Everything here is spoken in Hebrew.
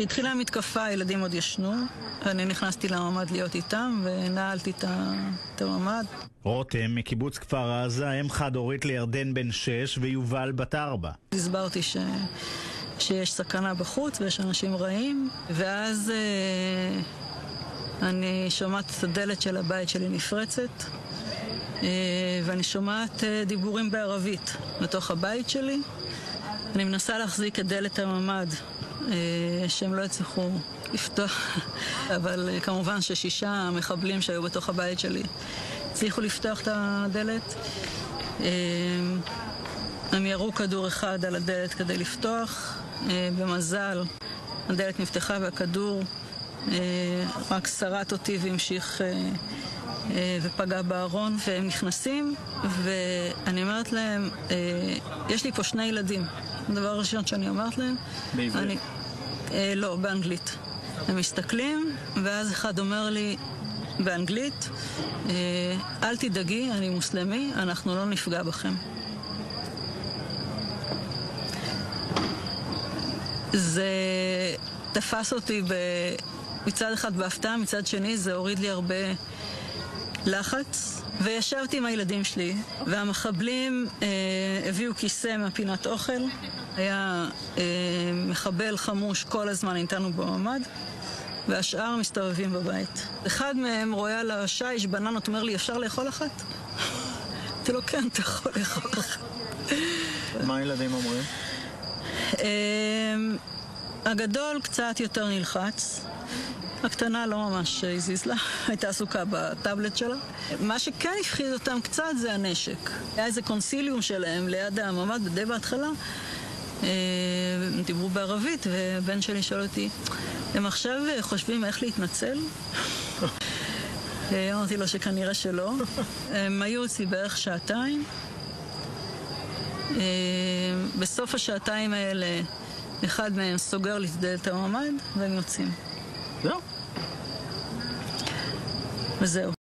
התחילה המתקפה, הילדים עוד ישנו. אני נכנסתי לממ"ד להיות איתם ונעלתי את הממ"ד. רותם מקיבוץ כפר עזה, אם חד הורית לירדן בן 6 ויובל בת 4. הסברתי שיש סכנה בחוץ ויש אנשים רעים, ואז אני שומעת את הדלת של הבית שלי נפרצת, ואני שומעת דיבורים בערבית בתוך הבית שלי. אני מנסה להחזיק את דלת הממ"ד, שהם לא הצליחו לפתוח, אבל כמובן ש6 מחבלים שהיו בתוך הבית שלי הצליחו לפתוח את הדלת. הם ירו כדור אחד על הדלת כדי לפתוח. במזל הדלת נפתחה והכדור רק שרט אותי והמשיך ופגע בארון, והם נכנסים ואני אומרת להם, יש לי פה 2 ילדים. הדבר הראשון שאני אומרת להם, בעברית? לא, באנגלית. הם מסתכלים ואז אחד אומר לי באנגלית, אל תדאגי, אני מוסלמי, אנחנו לא נפגע בכם. זה תפס אותי מצד אחד בהפתעה, מצד שני זה הוריד לי הרבה לחץ, וישבתי עם הילדים שלי, והמחבלים הביאו כיסא מהפינת אוכל. היה מחבל חמוש כל הזמן איתנו בממ"ד, והשאר מסתובבים בבית. אחד מהם רואה על השיש בננות, אומר לי, אפשר לאכול אחת? אמרתי לו, כן, אתה יכול לאכול אחת. מה הילדים אומרים? הגדול קצת יותר נלחץ, הקטנה לא ממש הזיז לה, הייתה עסוקה בטאבלט שלה. מה שכן הפחיד אותם קצת זה הנשק. היה איזה קונסיליום שלהם ליד הממ"ד די בהתחלה, דיברו בערבית, ובן שלי שואל אותי, הם עכשיו חושבים איך להתנצל? אמרתי לו שכנראה שלא. הם היו אצלי בערך 2 שעתיים. בסוף השעתיים האלה אחד מהם סוגר לי את דלת הממ"ד והם יוצאים. זהו. וזהו.